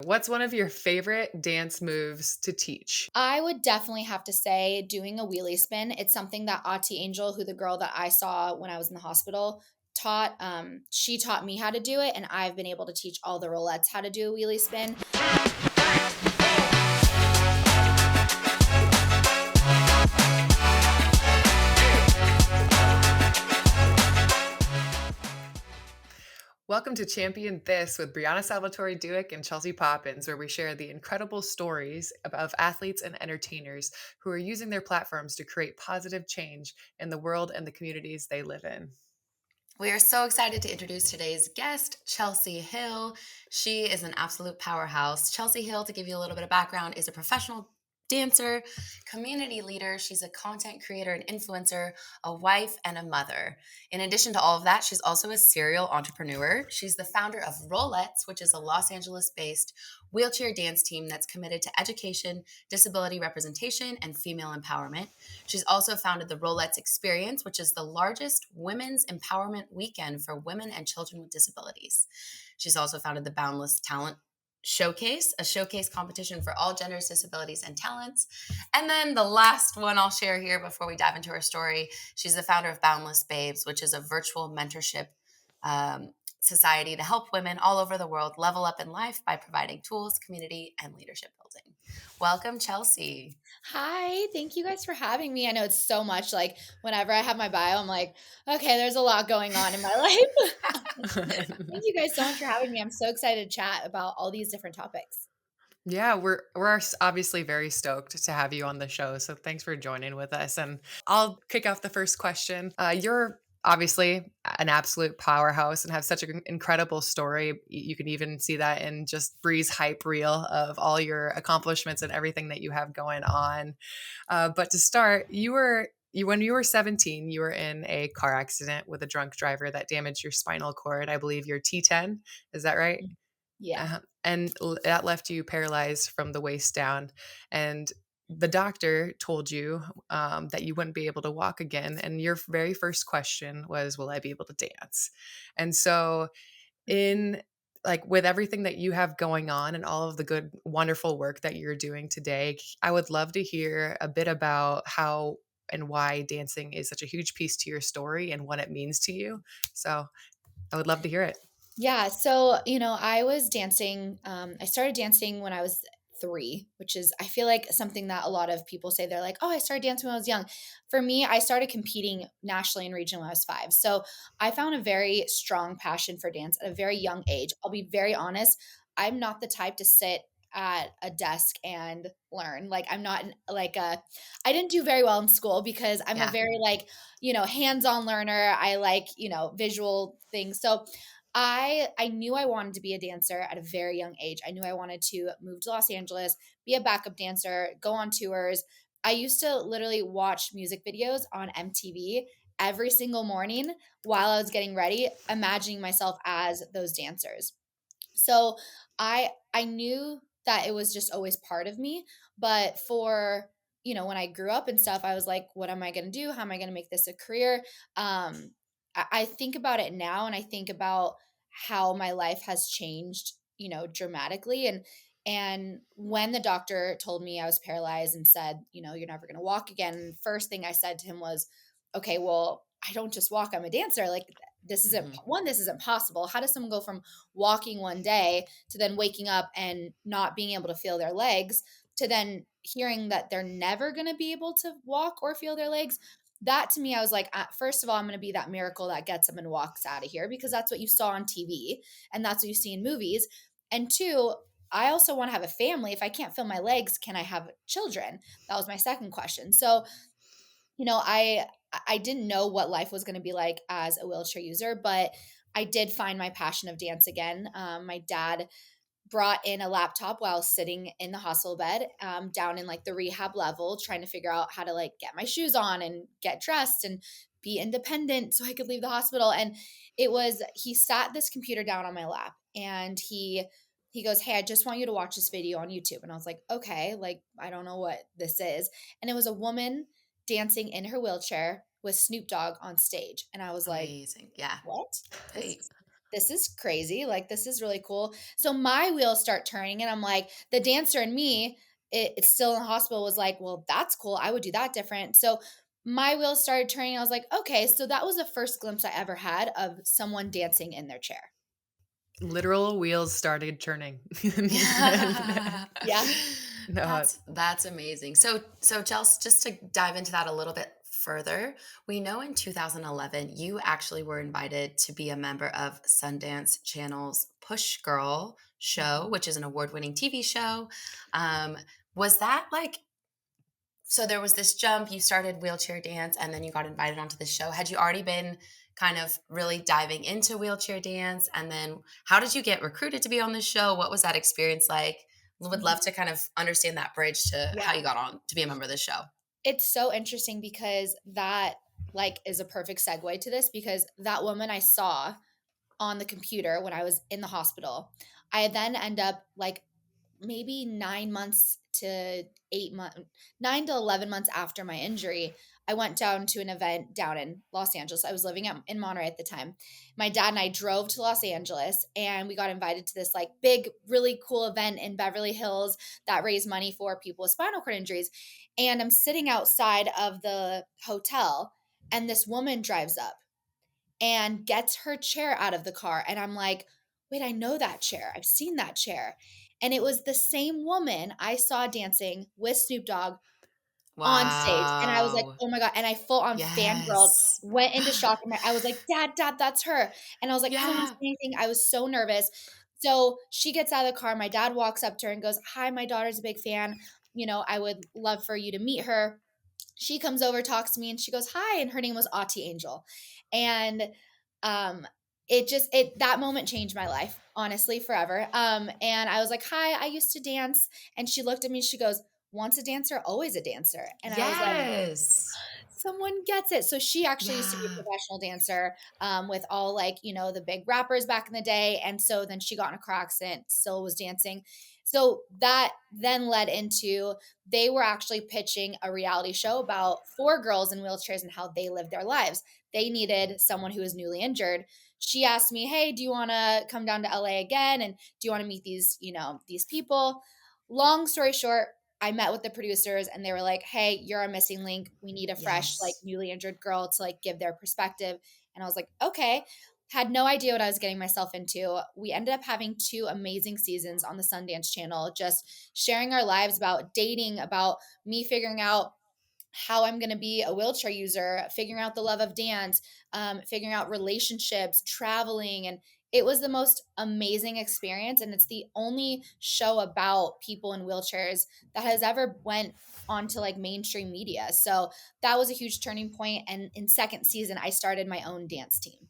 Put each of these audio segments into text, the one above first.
what's one of your favorite dance moves to teach? I would definitely have to say doing a wheelie spin. It's something that Ati Angel, who the girl that I saw when I was in the hospital, taught. She taught me how to do it, and I've been able to teach all the Roulettes how to do a wheelie spin. Welcome to Champion This with Brianna Salvatore Dueck and Chelsie Poppens, where we share the incredible stories of athletes and entertainers who are using their platforms to create positive change in the world and the communities they live in. We are so excited to introduce today's guest, Chelsie Hill. She is an absolute powerhouse. Chelsie Hill, to give you a little bit of background, is a professional dancer, community leader. She's a content creator and influencer, a wife, and a mother. In addition to all of that, she's also a serial entrepreneur. She's the founder of Rollettes, which is a Los Angeles based wheelchair dance team that's committed to education, disability representation, and female empowerment. She's also founded the Roulettes Experience, which is the largest women's empowerment weekend for women and children with disabilities. She's also founded the Boundless Talent Showcase, a showcase competition for all genders, disabilities, and talents. And then the last one I'll share here before we dive into her story, she's the founder of Boundless Babes, which is a virtual mentorship society to help women all over the world level up in life by providing tools, community, and leadership building. Welcome, Chelsie. Hi, thank you guys for having me. I know it's so much. Like whenever I have my bio, I'm like, okay, there's a lot going on in my life. Thank you guys so much for having me. I'm so excited to chat about all these different topics. Yeah, we're obviously very stoked to have you on the show. So thanks for joining with us. And I'll kick off the first question. You're obviously an absolute powerhouse and have such an incredible story. You can even see that in just Bree's hype reel of all your accomplishments and everything that you have going on. But to start, when you were 17, you were in a car accident with a drunk driver that damaged your spinal cord. I believe your T10. Is that right? Yeah. That left you paralyzed from the waist down, and the doctor told you, that you wouldn't be able to walk again, and your very first question was, "Will I be able to dance?" And so in like, with everything that you have going on and all of the good, wonderful work that you're doing today, I would love to hear a bit about how and why dancing is such a huge piece to your story and what it means to you. So, I would love to hear it. Yeah. So, I was dancing. I started dancing when I was 3, which is, I feel like something that a lot of people say. They're like, oh, I started dancing when I was young. For me, I started competing nationally and regionally when I was 5. So I found a very strong passion for dance at a very young age. I'll be very honest. I'm not the type to sit at a desk and learn. Like, I'm not like I didn't do very well in school because I'm a Yeah. very like, hands-on learner. I like, visual things. So I knew I wanted to be a dancer at a very young age. I knew I wanted to move to Los Angeles, be a backup dancer, go on tours. I used to literally watch music videos on MTV every single morning while I was getting ready, imagining myself as those dancers. So I knew that it was just always part of me, but for when I grew up and stuff, I was like, what am I going to do? How am I going to make this a career? I think about it now, and I think about how my life has changed, dramatically. And when the doctor told me I was paralyzed and said, you're never going to walk again, first thing I said to him was, okay, well, I don't just walk, I'm a dancer. Like, Mhm. this isn't possible. How does someone go from walking one day to then waking up and not being able to feel their legs to then hearing that they're never going to be able to walk or feel their legs? That to me, I was like, first of all, I'm going to be that miracle that gets them and walks out of here, because that's what you saw on TV and that's what you see in movies. And two, I also want to have a family. If I can't feel my legs, can I have children? That was my second question. So, I didn't know what life was going to be like as a wheelchair user, but I did find my passion of dance again. My dad brought in a laptop while sitting in the hospital bed, down in like the rehab level, trying to figure out how to like get my shoes on and get dressed and be independent so I could leave the hospital. And he sat this computer down on my lap, and he goes, "Hey, I just want you to watch this video on YouTube." And I was like, okay, like, I don't know what this is. And it was a woman dancing in her wheelchair with Snoop Dogg on stage. And I was like, Amazing. Yeah. what? This Hey, is this is crazy. Like, this is really cool. So my wheels start turning, and I'm like, the dancer in me, it's still in the hospital, was like, well, that's cool. I would do that different. So my wheels started turning. I was like, okay, so that was the first glimpse I ever had of someone dancing in their chair. Literal wheels started turning. Yeah. Yeah. No, That's amazing. So Chels, just to dive into that a little bit further, we know in 2011 you actually were invited to be a member of Sundance Channel's Push Girl show, Mhm. which is an award-winning TV show. Um, was that like so there was this jump, you started wheelchair dance and then you got invited onto the show. Had you already been kind of really diving into wheelchair dance? And then how did you get recruited to be on the show? What was that experience like? Would love Mhm. to kind of understand that bridge to Yeah. how you got on to be a member of the show. It's so interesting because that, like, is a perfect segue to this, because that woman I saw on the computer when I was in the hospital, I then end up, like, maybe 9 months to 8 months, 9 to 11 months after my injury, I went down to an event down in Los Angeles. I was living in Monterey at the time. My dad and I drove to Los Angeles, and we got invited to this, like, big, really cool event in Beverly Hills that raised money for people with spinal cord injuries. And I'm sitting outside of the hotel, and this woman drives up and gets her chair out of the car. And I'm like, wait, I know that chair. I've seen that chair. And it was the same woman I saw dancing with Snoop Dogg on stage. And I was like, Wow. oh my God. And I full on fangirled, Yes. went into shock. And I was like, Dad, that's her. And I was like, I don't want to Yeah. say anything. I was so nervous. So she gets out of the car. My dad walks up to her and goes, hi, my daughter's a big fan. I would love for you to meet her. She comes over, talks to me, and she goes, "Hi," and her name was Auntie Angel. And, um, that moment changed my life, honestly, forever. And I was like, "Hi, I used to dance." And she looked at me, she goes, "Once a dancer, always a dancer." And I was like, Yes. someone gets it. So she actually used to be a Yeah. professional dancer, with all, like, the big rappers back in the day. And so then she got in a car accident, still was dancing. So that then led into, they were actually pitching a reality show about four girls in wheelchairs and how they lived their lives. They needed someone who was newly injured. She asked me, "Hey, do you want to come down to LA again? And do you want to meet these people?" Long story short, I met with the producers, and they were like, "Hey, you're a missing link. We need a fresh, like, Yes. newly injured girl to, like, give their perspective." And I was like, "Okay." Had no idea what I was getting myself into. We ended up having two amazing seasons on the Sundance Channel, just sharing our lives, about dating, about me figuring out how I'm going to be a wheelchair user, figuring out the love of dance, figuring out relationships, traveling. And it was the most amazing experience. And it's the only show about people in wheelchairs that has ever went onto, like, mainstream media. So that was a huge turning point. And in second season, I started my own dance team.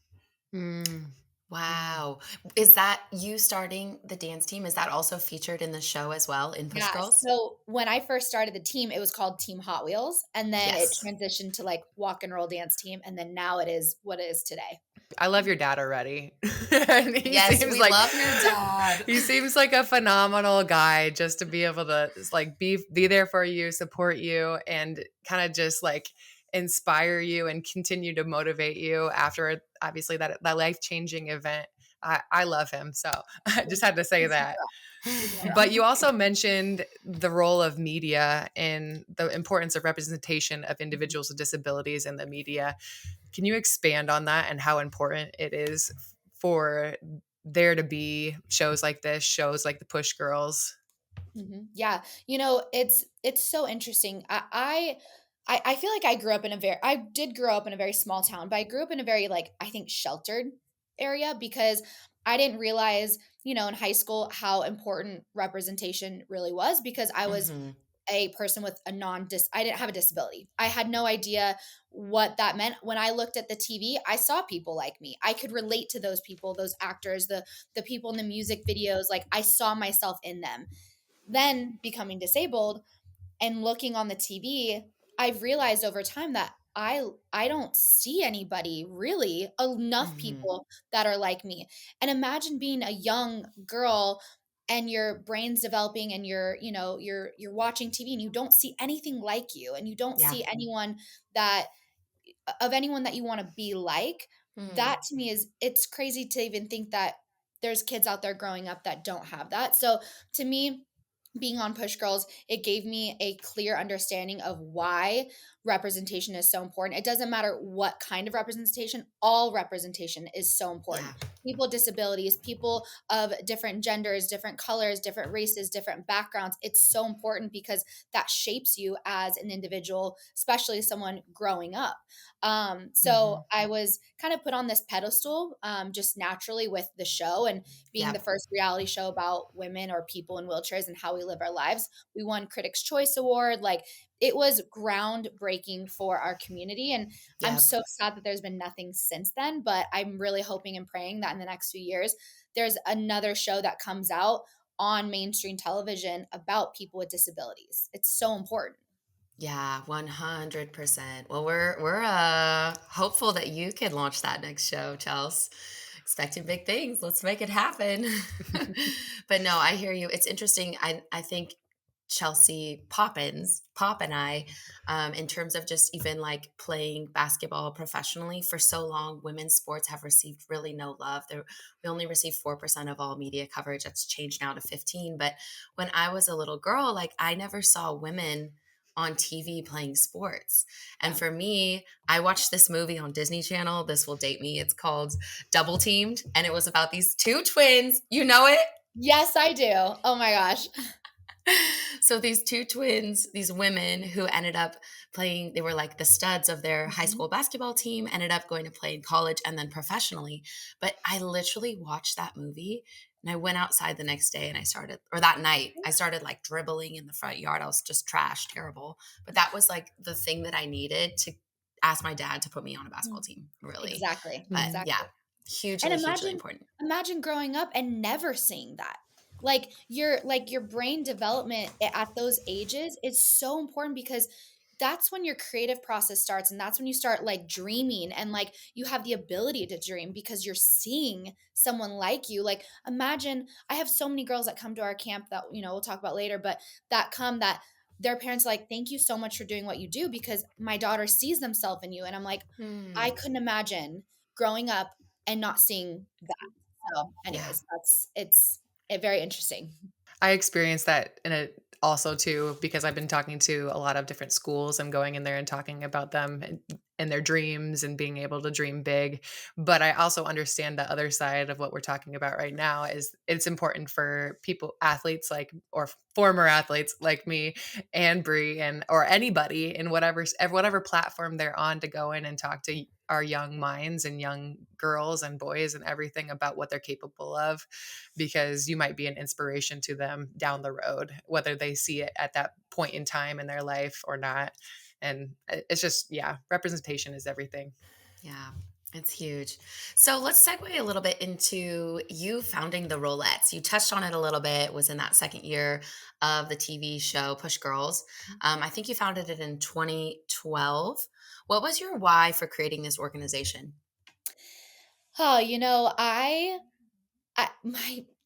mm, mm. Wow. Is that you starting the dance team? Is that also featured in the show as well in Push Yeah, Girls? so when I first started the team, it was called Team Hot Wheels, and then it Yes. transitioned to, like, Walk and Roll Dance Team, and then now it is what it is today. I love your dad already. And he Yes, seems we like love your dad. he seems like a phenomenal guy just to be able to just, like, be there for you, support you, and kinda just, like, inspire you and continue to motivate you after obviously that life-changing event. I love him, so I just had to say He's that. my rock. He's my But you rock. also mentioned the role of media and the importance of representation of Mhm. individuals with disabilities in the media. Can you expand on that and how important it is for there to be shows like this, shows like the Push Girls? Mhm. Yeah. It's so interesting. I feel like I did grow up in a very small town, but I grew up in a very, like, I think, sheltered area, because I didn't realize, in high school, how important representation really was, because I was Mhm. a person with a I didn't have a disability. I had no idea what that meant. When I looked at the TV, I saw people like me. I could relate to those people, those actors, the people in the music videos, like, I saw myself in them. Then becoming disabled and looking on the TV, I've realized over time that I don't see anybody, really, enough Mhm. people that are like me. And imagine being a young girl, and your brain's developing, and you're watching TV, and you don't see anything like you, and you don't Yeah. see anyone that of anyone that you want to be like. That to me is it's crazy to even think that there's kids out there growing up that don't have that. So to me, being on Push Girls, it gave me a clear understanding of why representation is so important. It doesn't matter what kind of representation, all representation is so important. Yeah. People with disabilities, people of different genders, different colors, different races, different backgrounds. It's so important because that shapes you as an individual, especially someone growing up. So Mhm. I was kind of put on this pedestal just naturally with the show and being the Yep. first reality show about women or people in wheelchairs and how we live our lives. We won Critics' Choice Award. Like it was groundbreaking for our community. And I'm Yep. so sad that there's been nothing since then, but I'm really hoping and praying that in the next few years, there's another show that comes out on mainstream television about people with disabilities. It's so important. Yeah, 100%. Well, we're hopeful that you can launch that next show, Chels. Expecting big things. Let's make it happen. But no, I hear you. It's interesting. I think Chelsea Poppens, Pop and I, in terms of just even like playing basketball professionally for so long, women's sports have received really no love. We only receive 4% of all media coverage. That's changed now to 15. But when I was a little girl, like I never saw women on TV playing sports. And Yeah. for me, I watched this movie on Disney Channel. This will date me. It's called Double Teamed, and it was about these two twins. You know it? Yes, I do. Oh my gosh. So these two twins, these women who ended up playing, they were like the studs of their high Mhm. school basketball team, ended up going to play in college and then professionally. But I literally watched that movie and I went outside the next day and I started, or that night, I started like dribbling in the front yard. I was just trash, terrible. But that was like the thing that I needed to ask my dad to put me on a basketball Mm. team, really. Exactly. But Mhm. yeah, Exactly. And hugely, hugely imagine important. imagine growing up and never seeing that. Like your brain development at those ages is so important because that's when your creative process starts and that's when you start like dreaming and like you have the ability to dream because you're seeing someone like you. Like imagine I have so many girls that come to our camp that we'll talk about later, but that come that their parents are like, thank you so much for doing what you do because my daughter sees themselves in you. And I'm like, I Hmm. couldn't imagine growing up and not seeing that. So, Yeah. anyways, very interesting. I experienced that in a also too because I've been talking to a lot of different schools and going in there and talking about them and their dreams and being able to dream big. But I also understand the other side of what we're talking about right now is it's important for people, athletes like or former athletes like me and Bree and or anybody in whatever platform they're on to go in and talk to our young minds and young girls and boys and everything about what they're capable of because you might be an inspiration to them down the road, whether they see it at that point in time in their life or not. And it's just, yeah, representation is everything. Yeah, it's huge. So let's segue a little bit into you founding the Rollettes. You touched on it a little bit, was in that second year of the TV show Push Girls. I think you founded it in 2012. What was your why for creating this organization? Oh,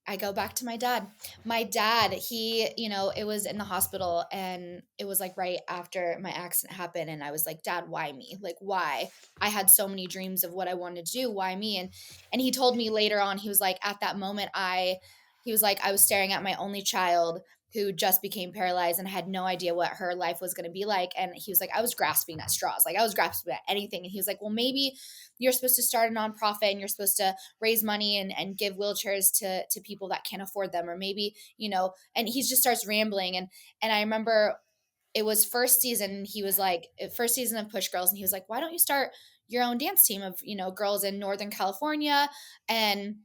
I go back to my dad. My dad, it was in the hospital and it was like right after my accident happened and I was like, "Dad, why me? Like why? I had so many dreams of what I wanted to do. Why me?" And he told me later on, he was like, "At that moment he was like I was staring at my only child who just became paralyzed and had no idea what her life was going to be like." And he was like, "I was grasping at straws. Like I was grasping at anything." And he was like, "Well, maybe you're supposed to start a nonprofit and you're supposed to raise money and give wheelchairs to people that can't afford them or maybe and he just starts rambling and I remember it was first season he was like first season of Push Girls and he was like, why don't you start your own dance team of girls in Northern California? And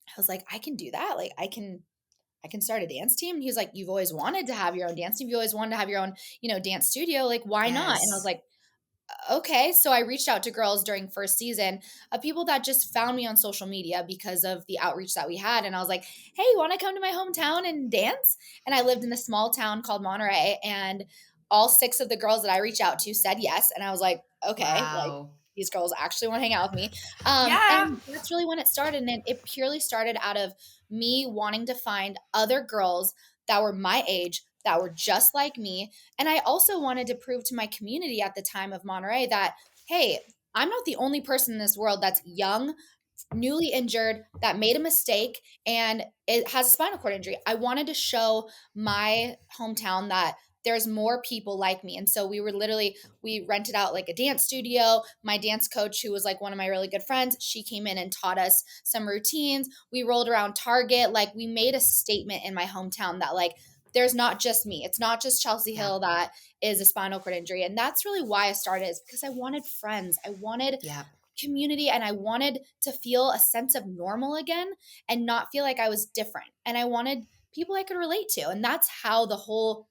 I was like, I can do that. Like I can start a dance team. And he was like, you've always wanted to have your own dance team, you always wanted to have your own dance studio, like why not? And I was Yes. like, okay. So I reached out to girls during first season of people that just found me on social media because of the outreach that we had. And I was like, hey, you want to come to my hometown and dance? And I lived in a small town called Monterey. And all six of the girls that I reached out to said yes. And I was like, okay, like Wow. these girls actually want to hang out with me. Yeah. And that's really when it started. And it purely started out of me wanting to find other girls that were my age, that were just like me, and I also wanted to prove to my community at the time of Monterey that, hey, I'm not the only person in this world that's young, newly injured, that made a mistake, and it has a spinal cord injury. I wanted to show my hometown that there's more people like me. And so we rented out like a dance studio. My dance coach, who was like one of my really good friends, she came in and taught us some routines. We rolled around Target. Like, we made a statement in my hometown that, like, there's not just me. It's not just Chelsie Yeah. Hill that is a spinal cord injury. And that's really why I started, is because I wanted friends. I wanted Yeah. community, and I wanted to feel a sense of normal again and not feel like I was different. And I wanted people I could relate to. And that's how the whole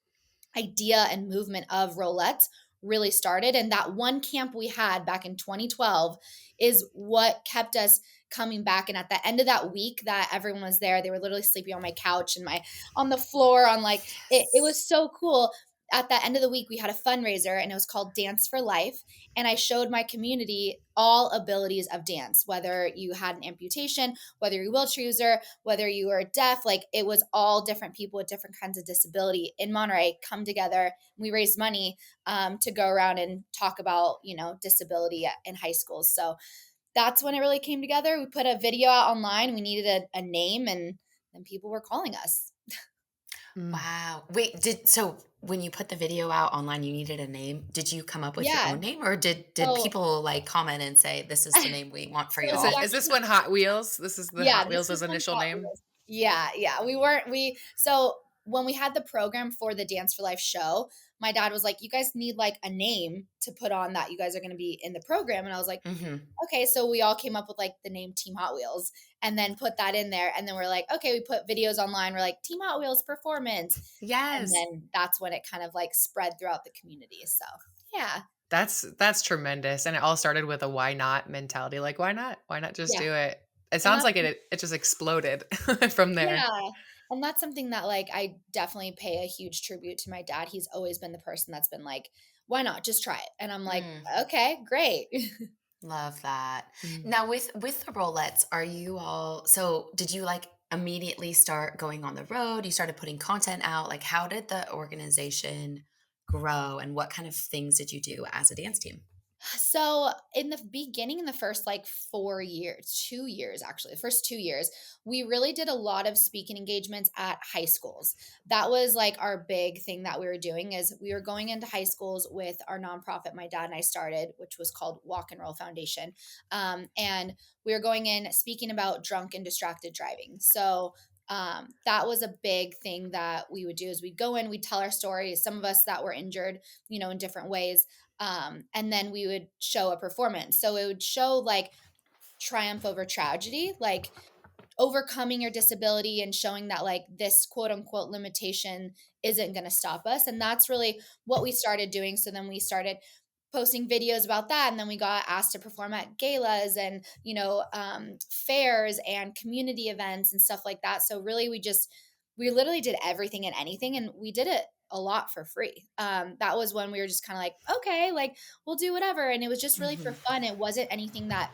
idea and movement of Roulettes really started. And that one camp we had back in 2012 is what kept us coming back. And at the end of that week that everyone was there, they were literally sleeping on my couch and my on the floor on, like, it Yes. was so cool. At the end of the week, we had a fundraiser and it was called Dance for Life. And I showed my community all abilities of dance, whether you had an amputation, whether you're a wheelchair user, whether you were deaf, like, it was all different people with different kinds of disability in Monterey come together. We raised money to go around and talk about, disability in high schools. So that's when it really came together. We put a video out online. We needed a name, and then people were calling us. Mm. Wow. Wait, so when you put the video out online, you needed a name. Did you come up with your Yeah. own name, or did So people like comment and say this is the name we want for Is we it y'all? is this actually one Hot Wheels? This is the Yeah, Hot this Wheels' is when initial Hot name? Wheels. Yeah, yeah. We so when we had the program for the Dance for Life show, my dad was like, "You guys need like a name to put on that you guys are going to be in the program." And I was like, Mhm. "Okay." So we all came up with like the name Team Hot Wheels and then put that in there. And then we're like, "Okay." We put videos online. We're like, "Team Hot Wheels performance." And Yes. then that's when it kind of like spread throughout the community. So yeah, That's tremendous, and it all started with a why not mentality, like, "Why not? Why not just yeah. do it?" It And sounds that's like it just exploded from there. Yeah, and that's something that, like, I definitely pay a huge tribute to my dad. He's always been the person that's been like, "Why not? Just try it." And I'm like, Mm, "Okay, great." love that. Mm. Now with the Rolettes, are you all so did you like immediately start going on the road? You started putting content out? Like how did the organization grow and what kind of things did you do as a dance team? So in the beginning, in the first like 4 years, 2 years actually, the first 2 years, we really did a lot of speaking engagements at high schools. That was like our big thing that we were doing, is we were going into high schools with our nonprofit my dad and I started, which was called Walk and Roll Foundation. And we were going in speaking about drunk and distracted driving. So that was a big thing that we would do, is we'd go in, we'd tell our stories, some of us that were injured, in different ways, and then we would show a performance. So it would show like triumph over tragedy, like overcoming your disability and showing that like this quote unquote limitation isn't going to stop us. And that's really what we started doing. So then we started posting videos about that, and then we got asked to perform at galas and fairs and community events and stuff like that. So really we literally did everything and anything, and we did it a lot for free. That was when we were just kind of like, okay, like, we'll do whatever, and it was just really for Mhm. fun. It wasn't anything that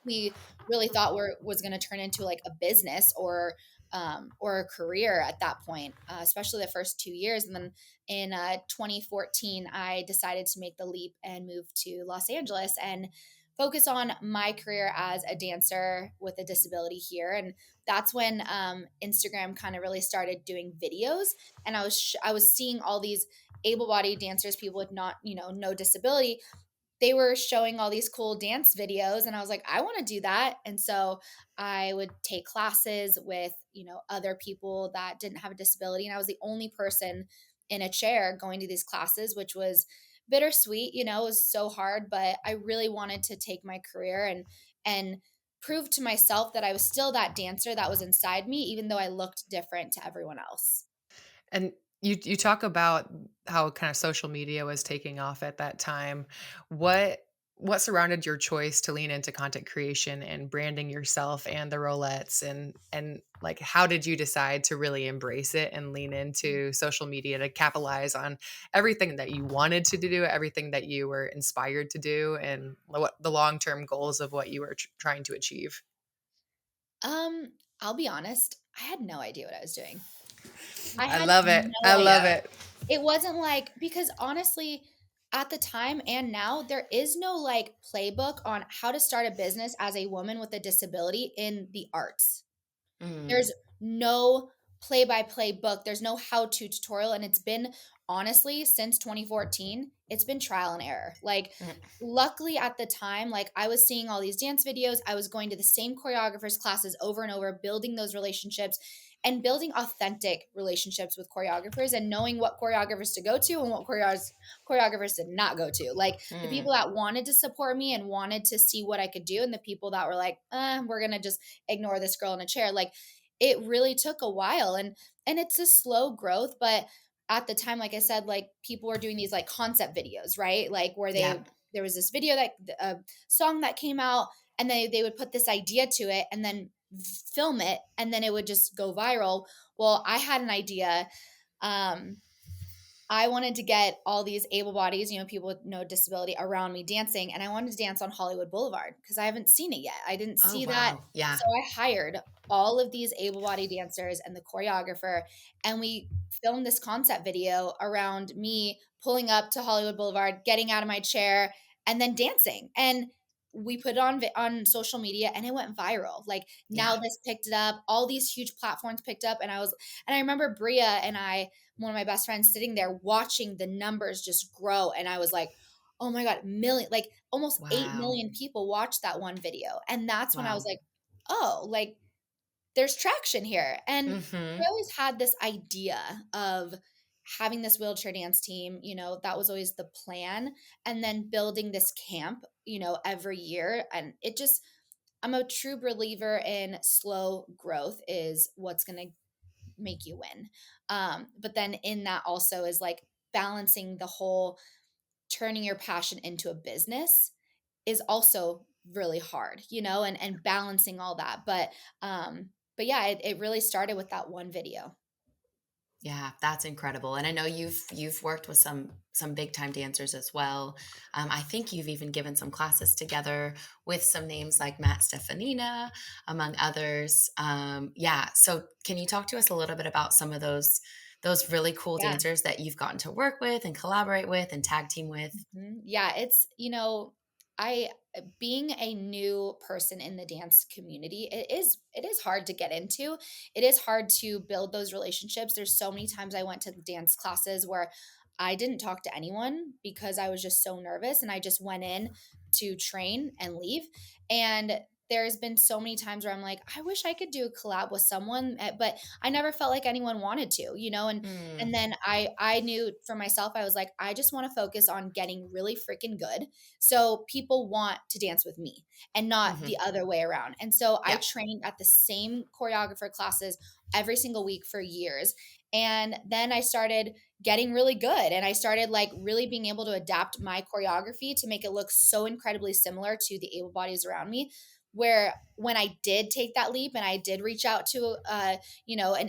we really thought was going to turn into like a business or a career at that point, especially the first 2 years. And then in 2014, I decided to make the leap and move to Los Angeles and focus on my career as a dancer with a disability here. And that's when Instagram kind of really started doing videos, and I was seeing all these able-bodied dancers, people with not, no disability. They were showing all these cool dance videos, and I was like, I want to do that. And so I would take classes with, other people that didn't have a disability, and I was the only person in a chair going to these classes, which was bittersweet. It was so hard, but I really wanted to take my career and prove to myself that I was still that dancer that was inside me, even though I looked different to everyone else. And you talk about how kind of social media was taking off at that time. What what surrounded your choice to lean into content creation and branding yourself and the Rolettes, and like how did you decide to really embrace it and lean into social media to capitalize on everything that you wanted to do, everything that you were inspired to do, and what the long-term goals of what you were trying to achieve? I'll be honest, I had no idea what I was doing. I I had love it. no I love idea. Yeah. it. It wasn't like, because honestly, At the time and now, there is no like playbook on how to start a business as a woman with a disability in the arts. Mm, There's no play-by-play book, there's no how-to tutorial, and it's been honestly, since 2014, it's been trial and error. Like, mm, luckily at the time, like, I was seeing all these dance videos, I was going to the same choreographers' classes over and over, building those relationships and building authentic relationships with choreographers and knowing what choreographers to go to and what choreographers to not go to. Like, the mm. people that wanted to support me and wanted to see what I could do, and the people that were like, we're gonna just ignore this girl in a chair. Like, it really took a while, and it's a slow growth, but at the time, like I said, like, people were doing these like concept videos, right? Like, where Yeah. there was this video, that a song that came out, and they would put this idea to it and then film it, and then it would just go viral. Well, I had an idea. um I wanted to get all these able bodies, people with no disability around me dancing, and I wanted to dance on Hollywood Boulevard because I haven't seen it yet. I didn't Oh, see that. wow. Yeah. So I hired all of these able bodied dancers and the choreographer, and we filmed this concept video around me pulling up to Hollywood Boulevard, getting out of my chair, and then dancing. And we put it on social media, and it went viral. Like, Yeah. now this picked it up, all these huge platforms picked up, and I remember Bria and I, one of my best friends, sitting there watching the numbers just grow. And I was like, oh my God, million, like almost 8 Wow. million people watched that one video. And that's when I was Wow. like, oh, like, there's traction here. And I Mhm. always had this idea of having this wheelchair dance team, that was always the plan. And then building this camp, every year. And I'm a true believer in slow growth is what's going to make you win. But then in that also is like balancing the whole turning your passion into a business is also really hard, and balancing all that. But yeah, it really started with that one video. Yeah, that's incredible. And I know you've worked with some big time dancers as well. I think you've even given some classes together with some names like Matt Stefanina, among others. Yeah. So can you talk to us a little bit about some of those really cool Yeah. dancers that you've gotten to work with and collaborate with and tag team with? Yeah, it's, I being a new person in the dance community, it is hard to get into. It is hard to build those relationships. There's so many times I went to dance classes where I didn't talk to anyone because I was just so nervous, and I just went in to train and leave. And there's been so many times where I'm like, I wish I could do a collab with someone, but I never felt like anyone wanted to, and Mm, then I knew for myself, I was like, I just want to focus on getting really freaking good. So people want to dance with me and not hmm. the other way around. And so I Yeah. trained at the same choreographer classes every single week for years. And then I started getting really good, and I started like really being able to adapt my choreography to make it look so incredibly similar to the able bodies around me. Where when I did take that leap and I did reach out to an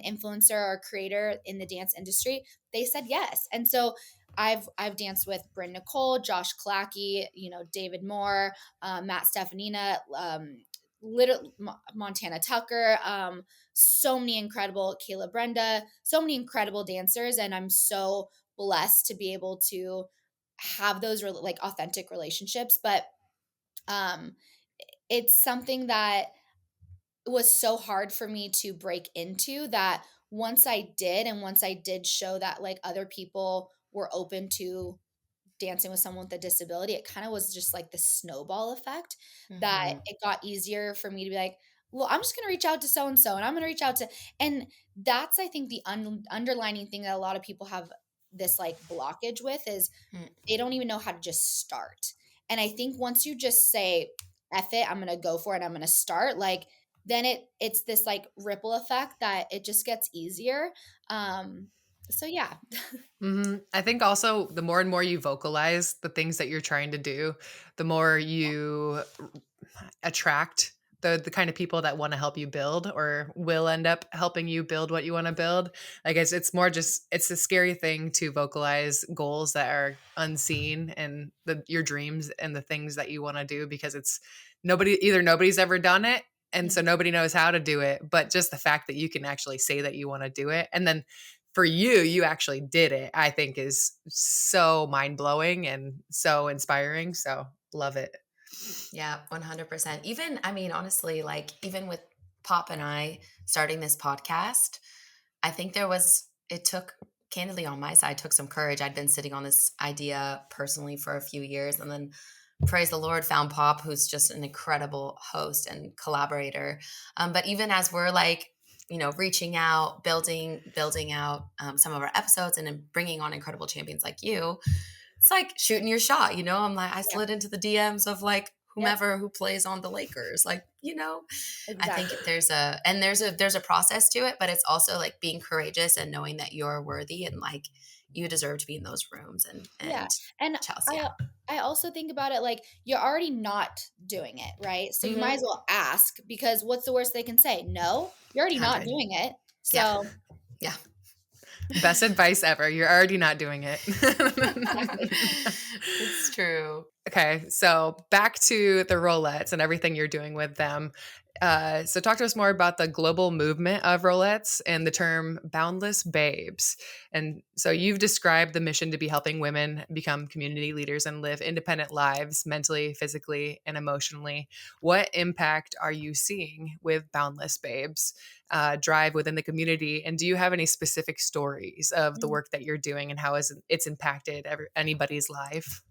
influencer or creator in the dance industry, they said yes. And so I've danced with Bryn Nicole, Josh Kalaki, David Moore, Matt Stefanina, little Montana Tucker, so many incredible Kayla Brenda, so many incredible dancers, and I'm so blessed to be able to have those like authentic relationships. But um, it's something that was so hard for me to break into, that once I did show that like other people were open to dancing with someone with a disability, it kind of was just like the snowball effect, that Hmm. it got easier for me to be like, well, I'm just going to reach out to so and so, and I'm going to reach out to, and that's, I think, the underlining thing that a lot of people have this like blockage with is they don't even know how to just start. And I think once you just say, F it, I'm gonna go for it, I'm gonna start, like, then it's this like ripple effect that it just gets easier. So yeah. I think also the more and more you vocalize the things that you're trying to do, the more you attract the kind of people that want to help you build or will end up helping you build what you want to build. I guess it's more just it's a scary thing to vocalize goals that are unseen and your dreams and the things that you want to do because it's nobody's ever done it and so Mhm. nobody knows how to do it, but just the fact that you can actually say that you want to do it and then for you, you actually did it, I think is so mind-blowing and so inspiring, so love it. Yeah, 100%. Even, I mean, honestly, like, even with Pop and I starting this podcast, I think it took, candidly, on my side, took some courage. I'd been sitting on this idea personally for a few years, and then praise the Lord, found Pop, who's just an incredible host and collaborator. But even as we're like, reaching out, building out some of our episodes, and then bringing on incredible champions like you, it's like shooting your shot. I'm like, I Yeah. slid into the DMs of like Yep. whomever who plays on the Lakers, like, I think Exactly. there's a process to it, but it's also like being courageous and knowing that you're worthy and like you deserve to be in those rooms. and Yeah. and And Chelsea, I yeah. I also think about it like you're already not doing it, right? So you might as Hmm. well ask because what's the worst they can say? No, you're already not 100. doing it. Yeah. So Yeah. Best advice ever, you're already not doing it. exactly. It's true. Okay, so back to the Rollettes and everything you're doing with them. So talk to us more about the global movement of Rollettes and the term boundless babes. And so you've described the mission to be helping women become community leaders and live independent lives mentally, physically, and emotionally. What impact are you seeing with boundless babes drive within the community? And do you have any specific stories of the work that you're doing and how it's impacted anybody's life?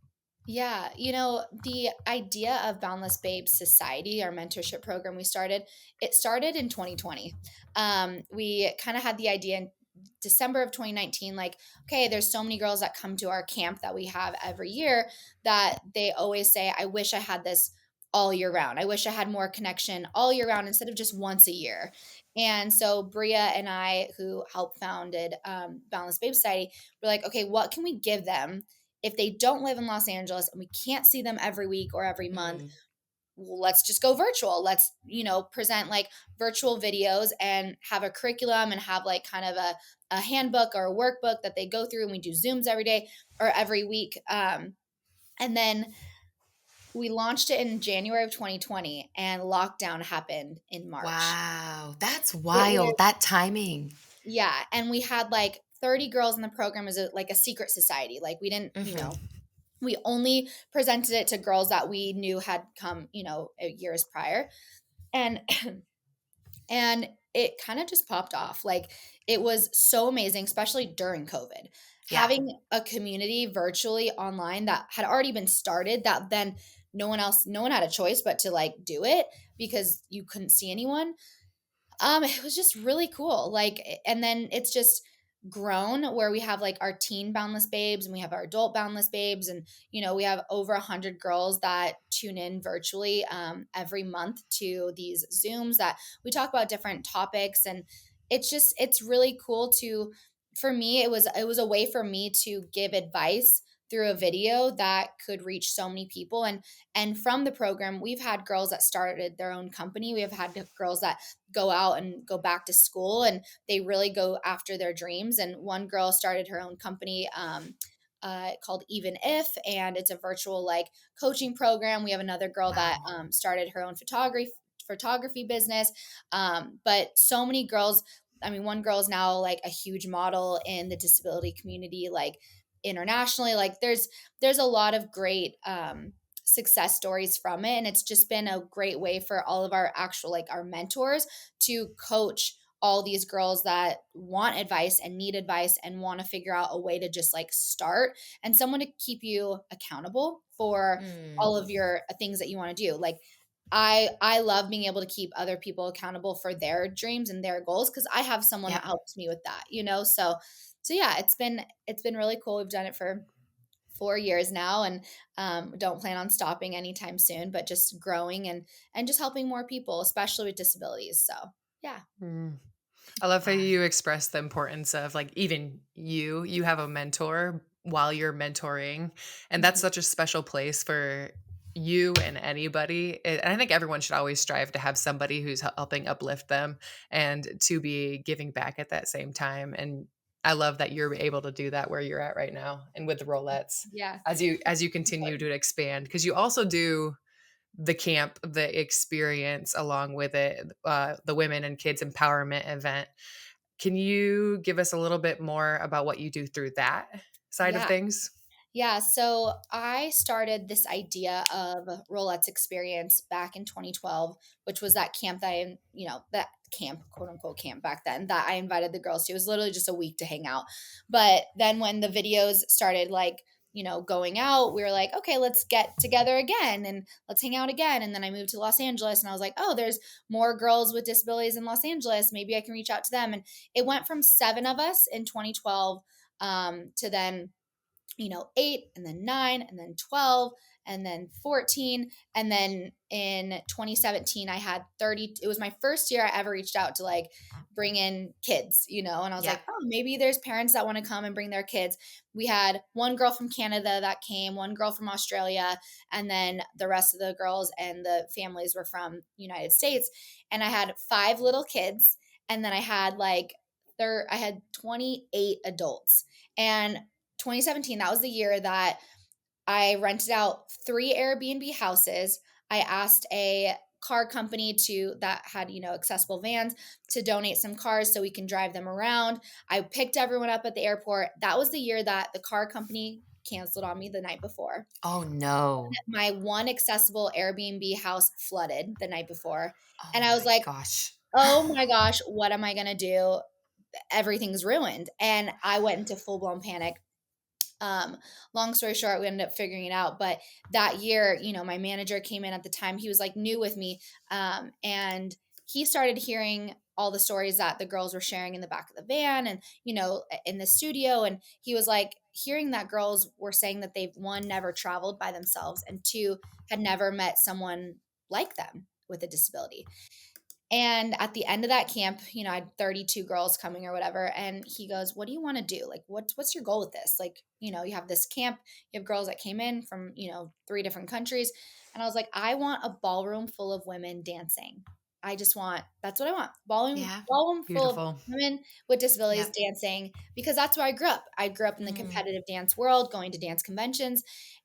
Yeah, the idea of Boundless Babes Society, our mentorship program it started in 2020. We kind of had the idea in December of 2019, like, okay, there's so many girls that come to our camp that we have every year that they always say, I wish I had this all year round. I wish I had more connection all year round instead of just once a year. And so Bria and I, who helped founded Boundless Babes Society, were like, okay, what can we give them if they don't live in Los Angeles and we can't see them every week or every month? Mhm. Well, let's just go virtual. Let's, present like virtual videos and have a curriculum and have like kind of a handbook or a workbook that they go through. And we do Zooms every day or every week. And then we launched it in January of 2020 and lockdown happened in March. Wow, that's It was, wild, that timing. yeah. And we had like 30 girls in the program as like a secret society. Like we didn't, Mhm. we only presented it to girls that we knew had come, years prior. And and it kind of just popped off. Like it was so amazing, especially during COVID. Yeah. Having a community virtually online that had already been started that then no one had a choice but to like do it because you couldn't see anyone. It was just really cool. Like, and then it's just grown where we have like our teen boundless babes and we have our adult boundless babes, and we have over 100 girls that tune in virtually every month to these Zooms that we talk about different topics, and it's really cool to. For me, it was a way for me to give advice through a video that could reach so many people, and from the program we've had girls that started their own company. We have had girls that go out and go back to school and they really go after their dreams. And one girl started her own company called Even If, and it's a virtual like coaching program. We have another girl that Wow. started her own photography business. But so many girls. I mean, one girl is now like a huge model in the disability community, like internationally. Like there's a lot of great success stories from it, and it's just been a great way for all of our actual like our mentors to coach all these girls that want advice and need advice and want to figure out a way to just like start, and someone to keep you accountable for Mm. all of your things that you want to do. Like I love being able to keep other people accountable for their dreams and their goals because I have someone that Yep. helps me with that. So yeah, it's been really cool. We've done it for 4 years now, and don't plan on stopping anytime soon, but just growing and just helping more people, especially with disabilities. So yeah. Mm. I love how Wow. you express the importance of like even you have a mentor while you're mentoring, and that's Mhm. such a special place for you and anybody. And I think everyone should always strive to have somebody who's helping uplift them and to be giving back at that same time. And I love that you're able to do that where you're at right now and with the Rolettes Yeah. as you continue Important. to expand, because you also do the camp, the experience along with it, the women and kids empowerment event. Can you give us a little bit more about what you do through that side of Yeah. things? Yeah, so I started this idea of Roulettes Experience back in 2012, which was that camp that that camp, quote unquote camp back then that I invited the girls to. It was literally just a week to hang out. But then when the videos started going out, we were like, okay, let's get together again and let's hang out again. And then I moved to Los Angeles and I was like, oh, there's more girls with disabilities in Los Angeles. Maybe I can reach out to them. And it went from 7 of us in 2012 to then 8 and then 9 and then 12 and then 14. And then in 2017, I had 30. It was my first year I ever reached out to bring in kids, and I was Yeah. like, oh, maybe there's parents that want to come and bring their kids. We had one girl from Canada that came, one girl from Australia, and then the rest of the girls and the families were from United States. And I had 5 little kids. And then I had I had 28 adults. And 2017, that was the year that I rented out 3 Airbnb houses. I asked a car company that had, accessible vans to donate some cars so we can drive them around. I picked everyone up at the airport. That was the year that the car company canceled on me the night before. Oh, no. My one accessible Airbnb house flooded the night before. Oh And I was my like, gosh. oh my gosh, what am I going to do? Everything's ruined. And I went into full blown panic. Um, Long story short, we ended up figuring it out. But that year, my manager came in at the time. He was new with me. And he started hearing all the stories that the girls were sharing in the back of the van and, in the studio. And he was hearing that girls were saying that they've, one, never traveled by themselves, and two, had never met someone like them with a disability. And at the end of that camp, I had 32 girls coming or whatever. And he goes, what do you want to do? What's your goal with this? You have this camp, you have girls that came in from, 3 different countries. And I was like, I want a ballroom full of women dancing. That's what I want. Yeah. Ballroom full of Beautiful. women with disabilities Yep. dancing, because that's where I grew up. I grew up in the Mm. competitive dance world, going to dance conventions.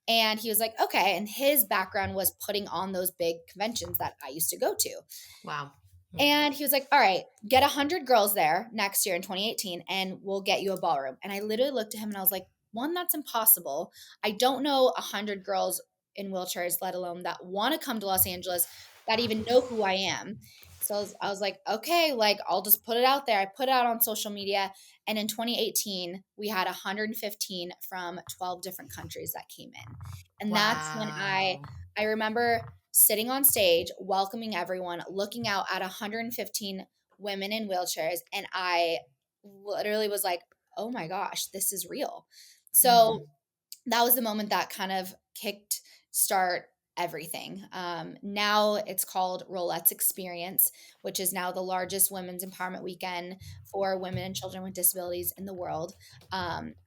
And he was like, okay. And his background was putting on those big conventions that I used to go to. Wow. Mm. And he was like, all right, get 100 girls there next year in 2018 and we'll get you a ballroom. And I literally looked at him and I was like, one, that's impossible. I don't know 100 girls in wheelchairs, let alone that want to come to Los Angeles, that even know who I am. So I was like, okay, I'll just put it out there. I put it out on social media. And in 2018, we had 115 from 12 different countries that came in. And that's when I Wow. I remember sitting on stage, welcoming everyone, looking out at 115 women in wheelchairs. And I literally was like, oh my gosh, this is real. So Mm. that was the moment that kind of kicked start everything. Now it's called Roulettes Experience, which is now the largest women's empowerment weekend for women and children with disabilities in the world.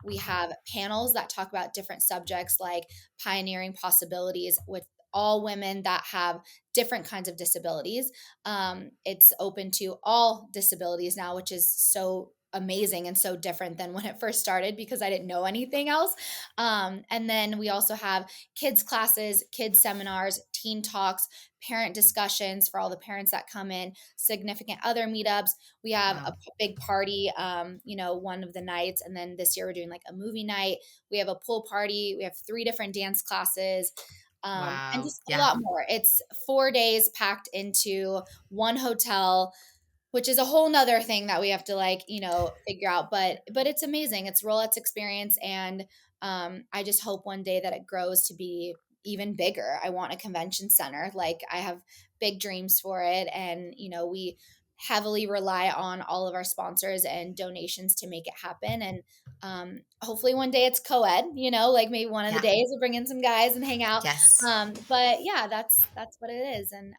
We have panels that talk about different subjects like pioneering possibilities with all women that have different kinds of disabilities. It's open to all disabilities now, which is so amazing and so different than when it first started because I didn't know anything else. And then we also have kids classes, kids seminars, teen talks, parent discussions for all the parents that come in, significant other meetups. We have a Wow. big party, one of the nights. And then this year we're doing a movie night. We have a pool party. We have 3 different dance classes. And Wow. just a Yeah. lot more. It's 4 days packed into one hotel, which is a whole nother thing that we have to figure out. But it's amazing. It's Rollette's experience. And I just hope one day that it grows to be even bigger. I want a convention center. I have big dreams for it. And, we heavily rely on all of our sponsors and donations to make it happen. And hopefully one day it's co-ed, maybe one of the Yeah. days we'll bring in some guys and hang out. Yes. But yeah, that's what it is. And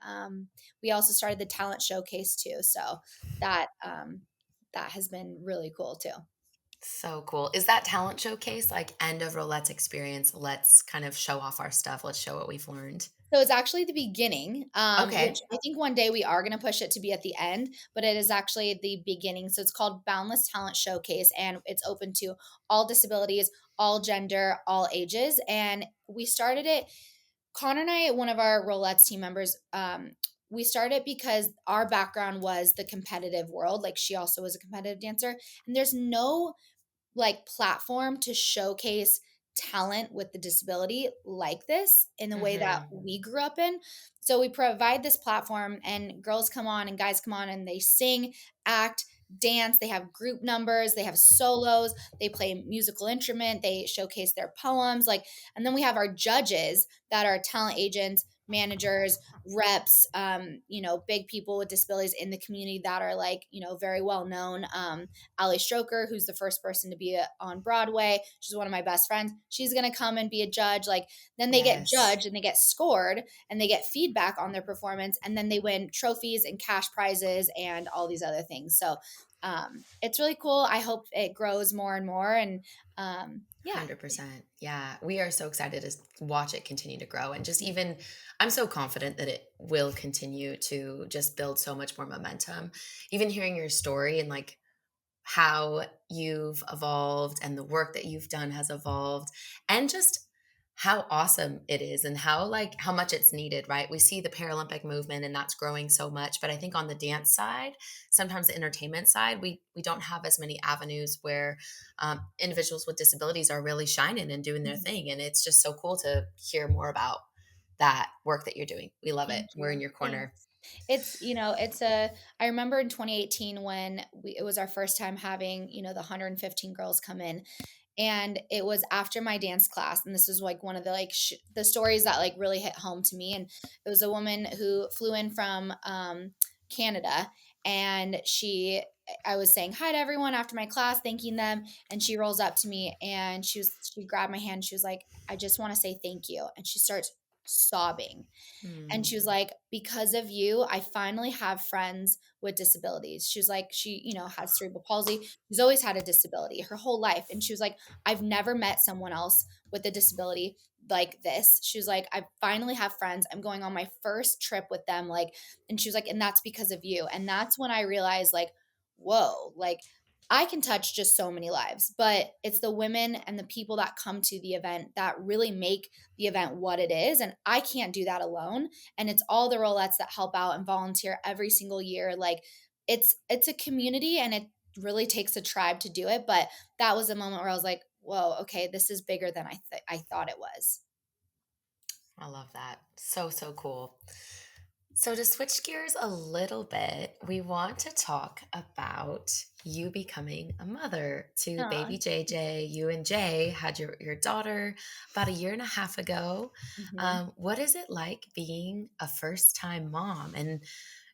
we also started the talent showcase too. So that has been really cool too. So cool. Is that talent showcase like end of Roulette experience? Let's kind of show off our stuff. Let's show what we've learned. So it's actually the beginning, which Okay. I think one day we are going to push it to be at the end, but it is actually the beginning. So it's called Boundless Talent Showcase, and it's open to all disabilities, all gender, all ages. And we started it. Connor and I, one of our Rolettes team members, we started because our background was the competitive world. Like she also was a competitive dancer, and there's no like platform to showcase talent with the disability like this in the way that Mhm. we grew up in. So we provide this platform and girls come on and guys come on and they sing, act, dance, they have group numbers, they have solos, they play a musical instrument, they showcase their poems like, and then we have our judges that are talent agents, managers, reps, big people with disabilities in the community that are like, very well known. Ali Stroker, who's the first person to be on Broadway. She's one of my best friends. She's going to come and be a judge. Like, then they get Yes. judged and they get scored and they get feedback on their performance. And then they win trophies and cash prizes and all these other things. So it's really cool. I hope it grows more and more. And yeah. 100%. Yeah. We are so excited to watch it continue to grow. And just even, I'm so confident that it will continue to just build so much more momentum. Even hearing your story and like how you've evolved and the work that you've done has evolved, and just how awesome it is and how much it's needed, right? We see the Paralympic movement and that's growing so much, but I think on the dance side, sometimes the entertainment side, we don't have as many avenues where individuals with disabilities are really shining and doing their Mhm. thing, and it's just so cool to hear more about that work that you're doing. We love it. Thank We're in you. your corner. Thanks. I remember in 2018 when it was our first time having, the 115 girls come in, and it was after my dance class, and this is like one of the like the stories that like really hit home to me. And it was a woman who flew in from Canada, and I was saying hi to everyone after my class, thanking them, and she rolls up to me and she grabbed my hand. She was like, "I just want to say thank you," and she starts sobbing. And Hmm. she was like, "Because of you, I finally have friends with disabilities." She was like, she, has cerebral palsy. She's always had a disability her whole life. And she was like, "I've never met someone else with a disability like this." She was like, "I finally have friends. I'm going on my first trip with them." Like, and she was like, "And that's because of you." And that's when I realized, like, whoa, like I can touch just so many lives, but it's the women and the people that come to the event that really make the event what it is. And I can't do that alone, and it's all the Rollettes that help out and volunteer every single year. Like it's a community, and it really takes a tribe to do it. But that was a moment where I was like, whoa, okay, this is bigger than I thought it was. I love that. So, so cool. So, to switch gears a little bit, we want to talk about you becoming a mother to Aw. baby JJ. You and Jay had your daughter about a year and a half ago. Mhm. What is it like being a first time mom? And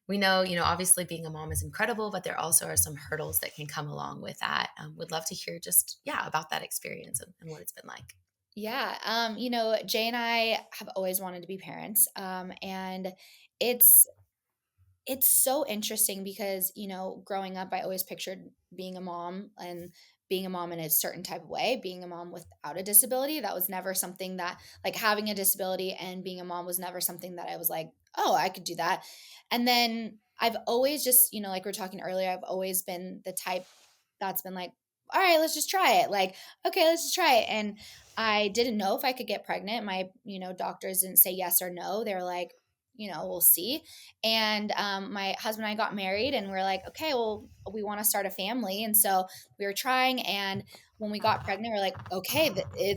we know, obviously being a mom is incredible, but there also are some hurdles that can come along with that. Would love to hear just, yeah, about that experience and what it's been like. Yeah. Jay and I have always wanted to be parents. And it's it's so interesting because, growing up, I always pictured being a mom and being a mom in a certain type of way, being a mom without a disability. That was never something that, like, having a disability and being a mom was never something that I was like, oh, I could do that. And then I've always just, like we are talking earlier, I've always been the type that's been like, all right, let's just try it. Like, okay, let's just try it. And I didn't know if I could get pregnant. My, doctors didn't say yes or no. They were like, we'll see. And my husband and I got married, and we're like, okay, well, we want to start a family. And so we were trying. And when we got pregnant, we're like, okay,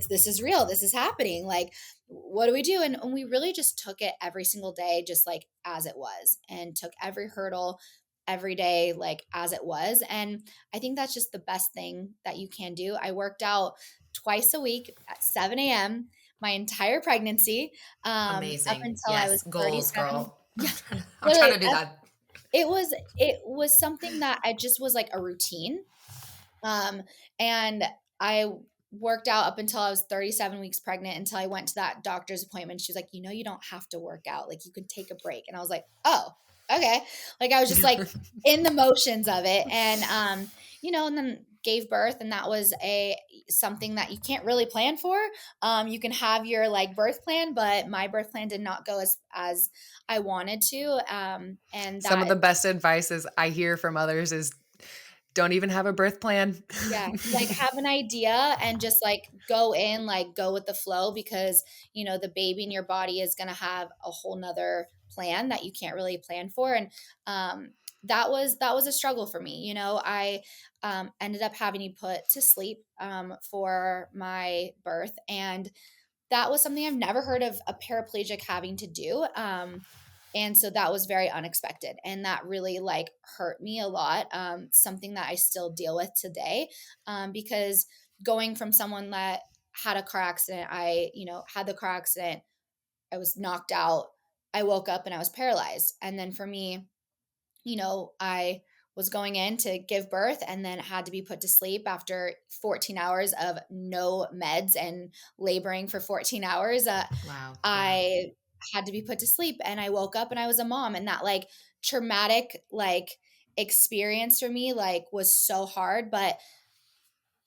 this is real. This is happening. Like, what do we do? And we really just took it every single day, just like as it was, and took every hurdle every day, like as it was. And I think that's just the best thing that you can do. I worked out twice a week at 7 a.m. my entire pregnancy, up Amazing. until I was Yes. Goals, 37. girl. Yeah, I'm trying literally, to do that. it was something that I just was like a routine. And I worked out up until I was 37 weeks pregnant, until I went to that doctor's appointment. She was like, you don't have to work out. Like, you can take a break. And I was like, oh, okay. Like, I was just like in the motions of it. And, and then gave birth. And that was something that you can't really plan for. You can have your like birth plan, but my birth plan did not go as I wanted to. And Some of that the best advices I hear from others is don't even have a birth plan. Yeah, like, have an idea and just, like, go in, like, go with the flow because, the baby in your body is gonna have a whole 'nother plan that you can't really plan for. And that was a struggle for me. I ended up having to put to sleep for my birth, and that was something I've never heard of a paraplegic having to do. And so that was very unexpected. And that really like hurt me a lot. Something that I still deal with today. Because going from someone that had a car accident, had the car accident, I was knocked out, I woke up and I was paralyzed. And then for me, I was going in to give birth and then had to be put to sleep after 14 hours of no meds and laboring for 14 hours. Wow. Yeah. I had to be put to sleep and I woke up and I was a mom, and that like traumatic like experience for me like was so hard. But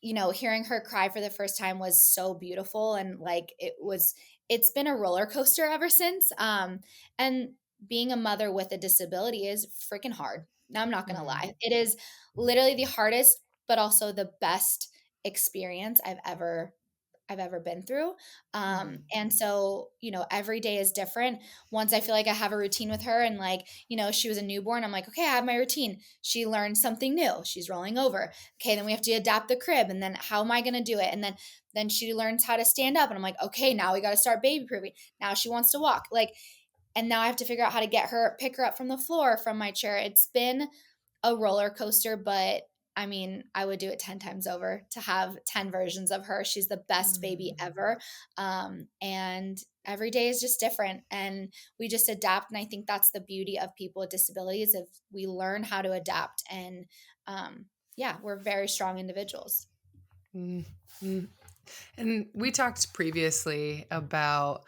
hearing her cry for the first time was so beautiful, and like it's been a roller coaster ever since. And being a mother with a disability is freaking hard. Now, I'm not going to Mm, lie. It is literally the hardest but also the best experience I've ever been through. mm, And so, every day is different. Once I feel like I have a routine with her, and like, she was a newborn, I'm like, okay, I have my routine. She learned something new. She's rolling over. Okay, then we have to adapt the crib. And then how am I going to do it? And then she learns how to stand up. And I'm like, okay, now we got to start baby proofing. Now she wants to walk. Like, and now I have to figure out how to pick her up from the floor from my chair. It's been a roller coaster, but I mean, I would do it 10 times over to have 10 versions of her. She's the best baby mm. ever. And every day is just different, and we just adapt. And I think that's the beauty of people with disabilities, if we learn how to adapt. And yeah, we're very strong individuals. Mm, mm. And we talked previously about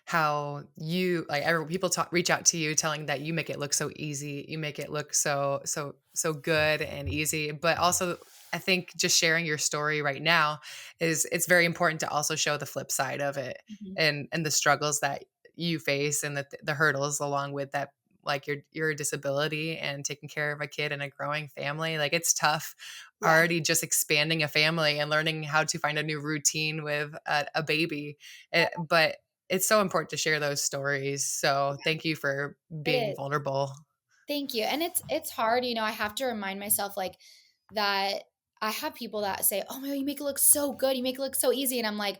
how you like people reach out to you telling that you make it look so easy, you make it look so good and easy, but also I think just sharing your story right now is it's very important to also show the flip side of it, Mhm. and the struggles that you face and the hurdles along with that, like your disability and taking care of a kid and a growing family. Like it's tough Yeah, already just expanding a family and learning how to find a new routine with a baby. But it's so important to share those stories. So thank you for it being is. vulnerable. Thank you. And it's hard, I have to remind myself like that. I have people that say, "Oh my God, you make it look so good. You make it look so easy." And I'm like,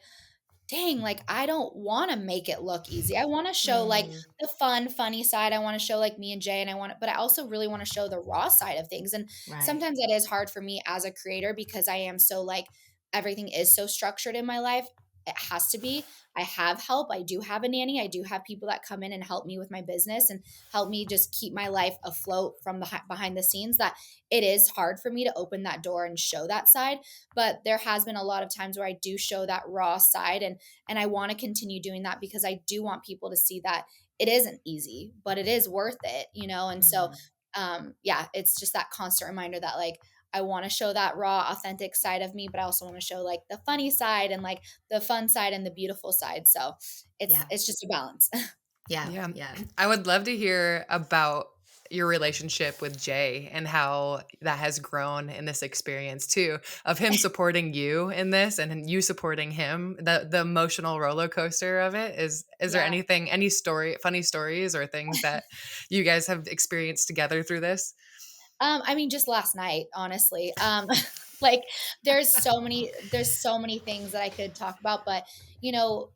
dang, like I don't want to make it look easy. I want to show like Mm, the fun, funny side. I want to show like me and Jay, and but I also really want to show the raw side of things. And right. sometimes that is hard for me as a creator because I am so like everything is so structured in my life. It has to be. I have help. I do have a nanny. I do have people that come in and help me with my business and help me just keep my life afloat from behind the scenes. That it is hard for me to open that door and show that side, but there has been a lot of times where I do show that raw side, and I want to continue doing that because I do want people to see that it isn't easy, but it is worth it. And so, Mm, yeah, it's just that constant reminder that like I want to show that raw, authentic side of me, but I also want to show like the funny side and like the fun side and the beautiful side. So it's yeah. it's just a balance. Yeah. Yeah. Yeah. I would love to hear about your relationship with Jay and how that has grown in this experience too, of him supporting you in this and you supporting him. The emotional roller coaster of it is there Yeah. anything, any story, funny stories or things that you guys have experienced together through this? I mean, just last night, honestly. Like there's so many things that I could talk about, but you know,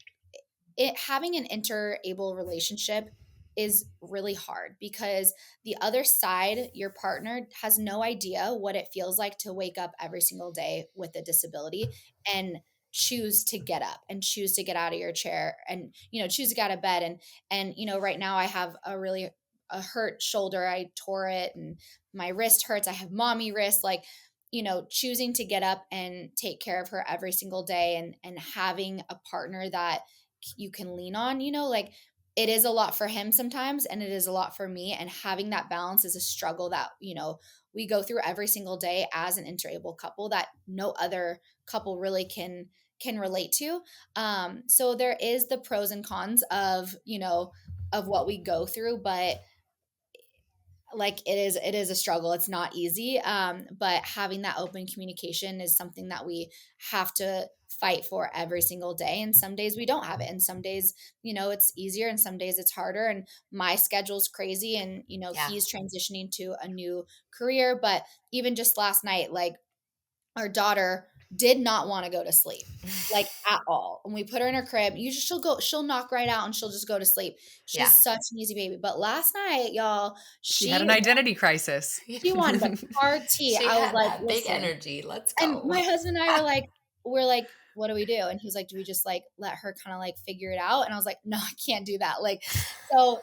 having an interable relationship is really hard because the other side, your partner, has no idea what it feels like to wake up every single day with a disability and choose to get up and choose to get out of your chair and choose to get out of bed. And right now I have a hurt shoulder. I tore it, and my wrist hurts. I have mommy wrist. Like, choosing to get up and take care of her every single day, and having a partner that you can lean on, like it is a lot for him sometimes and it is a lot for me. And having that balance is a struggle that, we go through every single day as an interable couple that no other couple really can relate to. So there is the pros and cons of, of what we go through, but like it is a struggle. It's not easy. But having that open communication is something that we have to fight for every single day. And some days we don't have it. And some days, it's easier and some days it's harder. And my schedule's crazy. And, Yeah. he's transitioning to a new career. But even just last night, like our daughter did not want to go to sleep, like at all. When we put her in her crib, she'll knock right out and she'll just go to sleep. Yeah. She's such an easy baby. But last night, y'all, She had she an identity crisis. she wanted to party. She I was had like, that big listen. energy. Let's And go. my husband and I we're like, what do we do? And he was like, do we just like let her kind of like figure it out? And I was like, no, I can't do that. Like, so,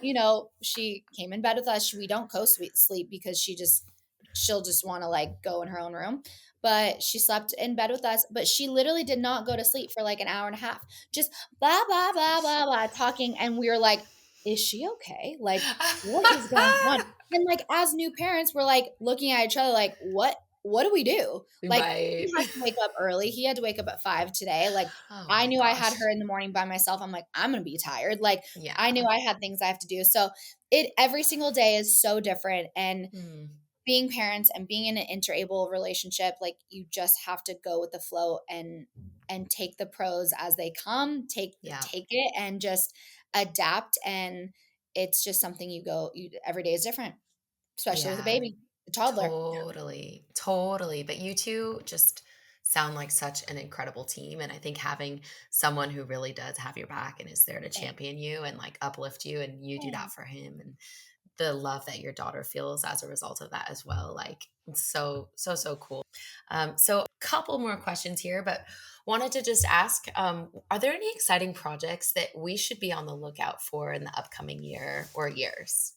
she came in bed with us. We don't sleep because she'll just want to like go in her own room. But she slept in bed with us, but she literally did not go to sleep for like an hour and a half, just blah, blah, blah, blah, blah, talking. And we were like, is she okay? Like, what is going on? And like, as new parents, we're like looking at each other like, what do we do? Like, he Right. had to wake up early. He had to wake up at 5 today. Like, Oh I my knew I had gosh. her in the morning by myself. I'm like, I'm gonna be tired. Like, Yeah. I knew I had things I have to do. So every single day is so different. And Mm. being parents and being in an interable relationship, like you just have to go with the flow and take the pros as they come, take Yeah. it and just adapt. And it's just something every day is different, especially with a Yeah. baby, a toddler. Totally, totally. But you two just sound like such an incredible team. And I think having someone who really does have your back and is there to Thanks. champion you and like uplift you, and you do that Thanks. for him, and the love that your daughter feels as a result of that as well. Like, it's so, so, so cool. So a couple more questions here, but wanted to just ask, are there any exciting projects that we should be on the lookout for in the upcoming year or years?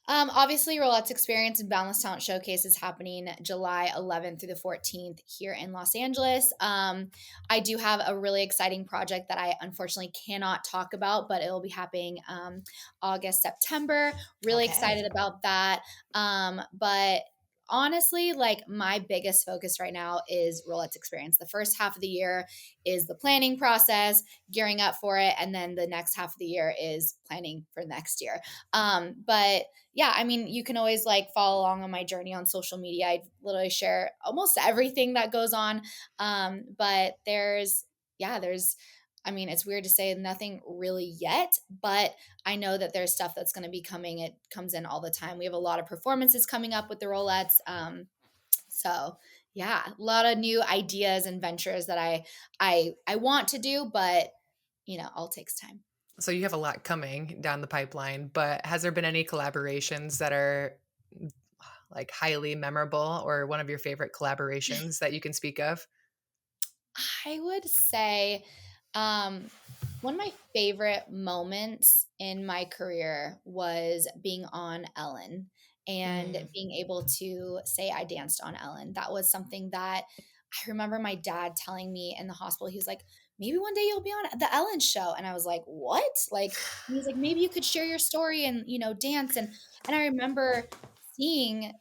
Obviously, Roulettes Experience and Boundless Talent Showcase is happening July 11th through the 14th here in Los Angeles. I do have a really exciting project that I unfortunately cannot talk about, but it will be happening August, September. Really Okay. excited about that. But honestly, like my biggest focus right now is Roulettes Experience. The first half of the year is the planning process, gearing up for it, and then the next half of the year is planning for next year. But yeah, I mean, you can always like follow along on my journey on social media. I literally share almost everything that goes on. But I mean, it's weird to say nothing really yet, but I know that there's stuff that's going to be coming. It comes in all the time. We have a lot of performances coming up with the Rollettes. So yeah, a lot of new ideas and ventures that I want to do, but all takes time. So you have a lot coming down the pipeline, but has there been any collaborations that are like highly memorable or one of your favorite collaborations that you can speak of? I would say one of my favorite moments in my career was being on Ellen and Mm. being able to say I danced on Ellen. That was something that I remember my dad telling me in the hospital. He was like, maybe one day you'll be on the Ellen show. And I was like, what? Like, he was like, maybe you could share your story and, dance. And I remember seeing,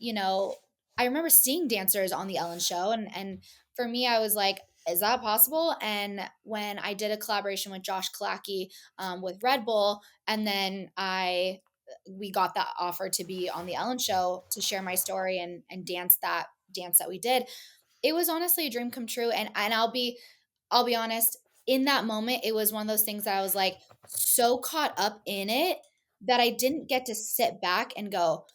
I remember seeing dancers on the Ellen show. And for me, I was like, is that possible? And when I did a collaboration with Josh Kalaki with Red Bull, and then we got that offer to be on the Ellen show to share my story and dance that we did. It was honestly a dream come true. And I'll be honest, in that moment, it was one of those things that I was like so caught up in it that I didn't get to sit back and go,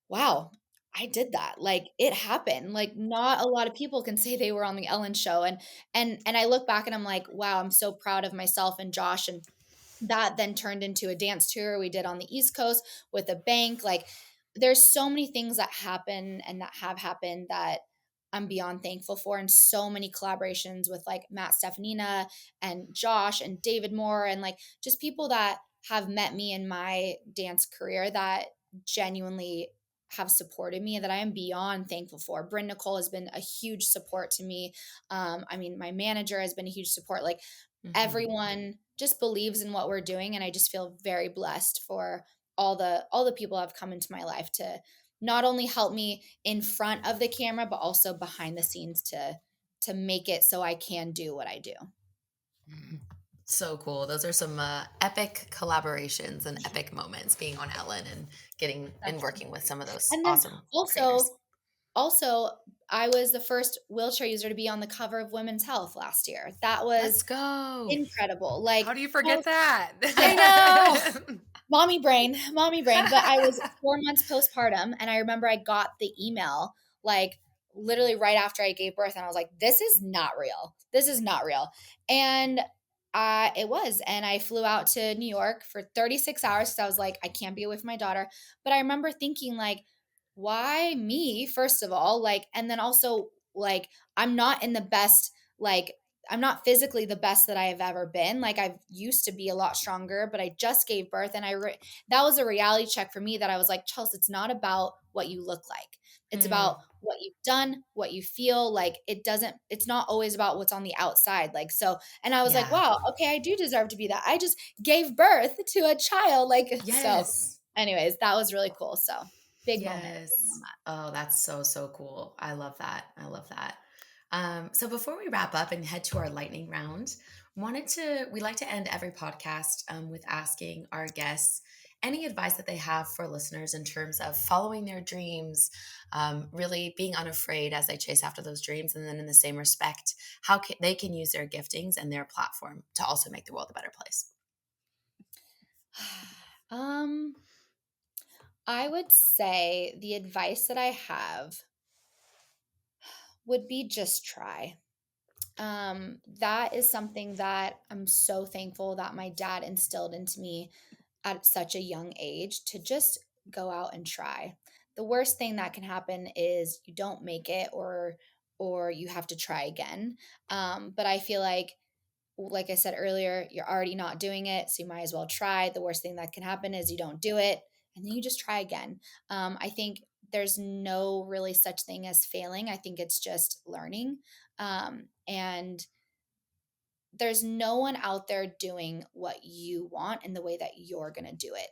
wow, I did that. Like it happened. Like not a lot of people can say they were on the Ellen show. And I look back and I'm like, wow, I'm so proud of myself and Josh. And that then turned into a dance tour we did on the East Coast with a bank. Like there's so many things that happen and that have happened that I'm beyond thankful for, and so many collaborations with like Matt Stefanina and Josh and David Moore and like just people that have met me in my dance career that genuinely have supported me that I am beyond thankful for. Bryn Nicole has been a huge support to me. I mean, my manager has been a huge support. Like Mhm. everyone just believes in what we're doing, and I just feel very blessed for all the people that have come into my life to not only help me in front of the camera but also behind the scenes to make it so I can do what I do. Mhm. So cool. Those are some epic collaborations and epic moments being on Ellen and getting and Definitely. working with some of those And then awesome also creators. also, I was the first wheelchair user to be on the cover of Women's Health last year. That was Let's go. incredible. How Like, do you how forget that? I know. mommy brain, but I was 4 months postpartum, and I remember I got the email, like, literally right after I gave birth, and I was like, "This is not real. This is not real." And, it was, and I flew out to New York for 36 hours because I was like, "I can't be away from my daughter." But I remember thinking, like, "Why me?" First of all, like, and then also, like, I'm not in the best, like, I'm not physically the best that I have ever been. Like, I've used to be a lot stronger, but I just gave birth, and that was a reality check for me that I was like, Chelsea, it's not about what you look like. It's Mm, about what you've done, what you feel. Like, it's not always about what's on the outside. Like, so, and I was like, yeah. wow, okay, I do deserve to be that. I just gave birth to a child. Like, so, Yes. anyways, that was really cool. So, big moment. Big Yes. moment. Oh, that's so, so cool. I love that. I love that. So before we wrap up and head to our lightning round, we like to end every podcast with asking our guests any advice that they have for listeners in terms of following their dreams, really being unafraid as they chase after those dreams. And then in the same respect, they can use their giftings and their platform to also make the world a better place. Um, I would say the advice that I have would be just try. That is something that I'm so thankful that my dad instilled into me at such a young age, to just go out and try. The worst thing that can happen is you don't make it, or you have to try again. But I feel like I said earlier, you're already not doing it, so you might as well try. The worst thing that can happen is you don't do it, and then you just try again. I think there's no really such thing as failing. I think it's just learning. And there's no one out there doing what you want in the way that you're going to do it.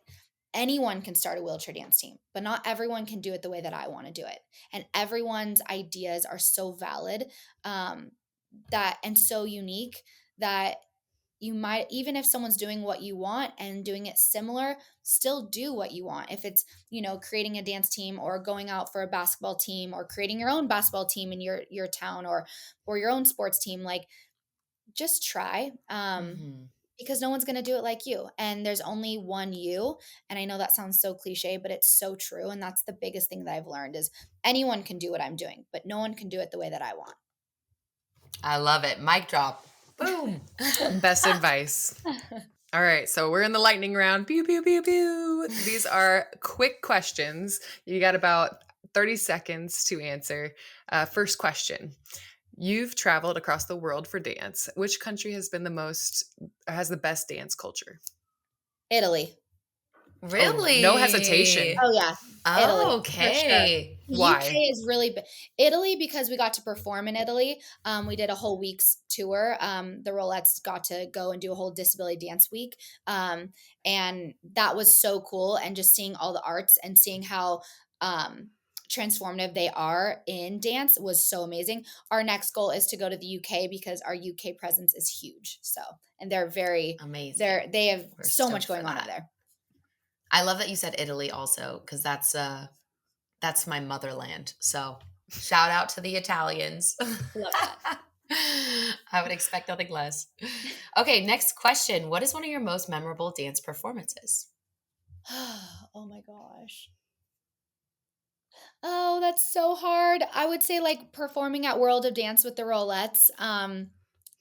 Anyone can start a wheelchair dance team, but not everyone can do it the way that I want to do it. And everyone's ideas are so valid, um, that and so unique, that you might, even if someone's doing what you want and doing it similar, still do what you want. If it's, creating a dance team, or going out for a basketball team, or creating your own basketball team in your town, or your own sports team, like, just try. Hmm. Because no one's going to do it like you, and there's only one you. And I know that sounds so cliche, but it's so true. And that's the biggest thing that I've learned is anyone can do what I'm doing, but no one can do it the way that I want. I love it. Mic drop. Boom. Best advice. All right, so we're in the lightning round. Pew, pew, pew, pew. These are quick questions. You got about 30 seconds to answer. First question. You've traveled across the world for dance. Which country has the best dance culture? Italy. Oh, no hesitation. Really? Oh yeah, Italy Oh, for sure. okay. The UK Why? is really Italy, because we got to perform in Italy. We did a whole week's tour. The Rollettes got to go and do a whole disability dance week, and that was so cool. And just seeing all the arts and seeing how transformative they are in dance was so amazing. Our next goal is to go to the UK, because our UK presence is huge. So, and Amazing. they have We're so stoked much for going on over that. there. I love that you said Italy also, because that's my motherland. So shout out to the Italians. Love that. I would expect nothing less. Okay, next question. What is one of your most memorable dance performances? Oh my gosh. Oh, that's so hard. I would say, like, performing at World of Dance with the Rollettes.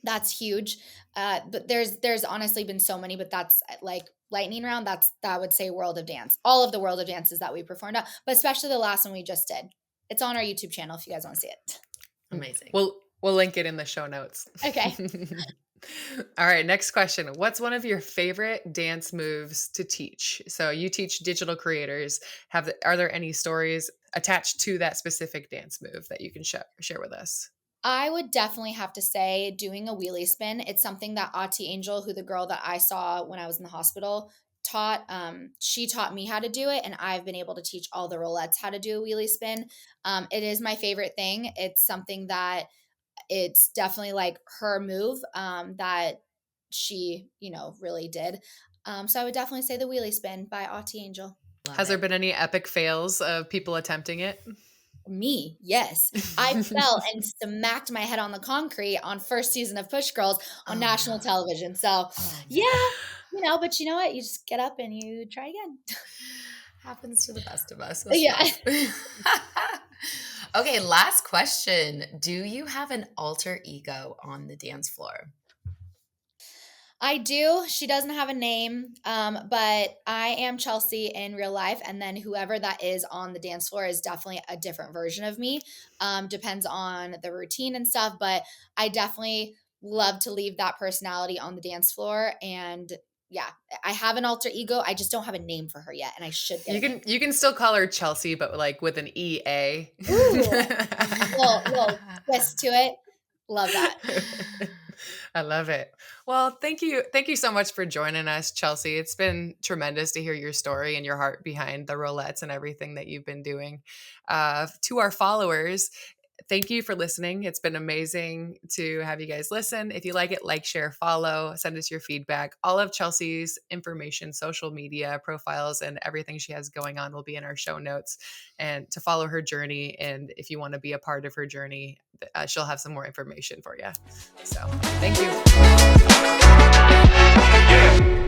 That's huge. But there's honestly been so many, but that's like lightning round. That would say World of Dance. All of the World of Dances that we performed at, but especially the last one we just did. It's on our YouTube channel if you guys want to see it. Amazing. We'll link it in the show notes. Okay. All right, next question. What's one of your favorite dance moves to teach? So you teach digital creators. Are there any stories attached to that specific dance move that you can share with us? I would definitely have to say doing a wheelie spin. It's something that Ati Angel, who the girl that I saw when I was in the hospital, taught. She taught me how to do it, and I've been able to teach all the Rollettes how to do a wheelie spin. It is my favorite thing. It's something that it's definitely like her move, that she, really did. So I would definitely say the wheelie spin by Ati Angel. Love Has there it. been any epic fails of people attempting it? Me, yes. I fell and smacked my head on the concrete on first season of Push Girls on Oh national no. television. So, Oh yeah, no. but you know what? You just get up and you try again. Happens to the best of us. That's Yeah. rough. Okay, last question. Do you have an alter ego on the dance floor? I do. She doesn't have a name, but I am Chelsea in real life, and then whoever that is on the dance floor is definitely a different version of me. Depends on the routine and stuff, but I definitely love to leave that personality on the dance floor. And yeah, I have an alter ego. I just don't have a name for her yet, and I should get a name. You can still call her Chelsea, but like with an EA. Ooh, little twist to it. Love that. I love it. Well, thank you so much for joining us, Chelsea. It's been tremendous to hear your story and your heart behind the Roulettes and everything that you've been doing. To our followers, thank you for listening. It's been amazing to have you guys listen. If you like it, like, share, follow, send us your feedback. All of Chelsea's information, social media profiles, and everything she has going on will be in our show notes. And to follow her journey, and if you want to be a part of her journey, she'll have some more information for you. So thank you.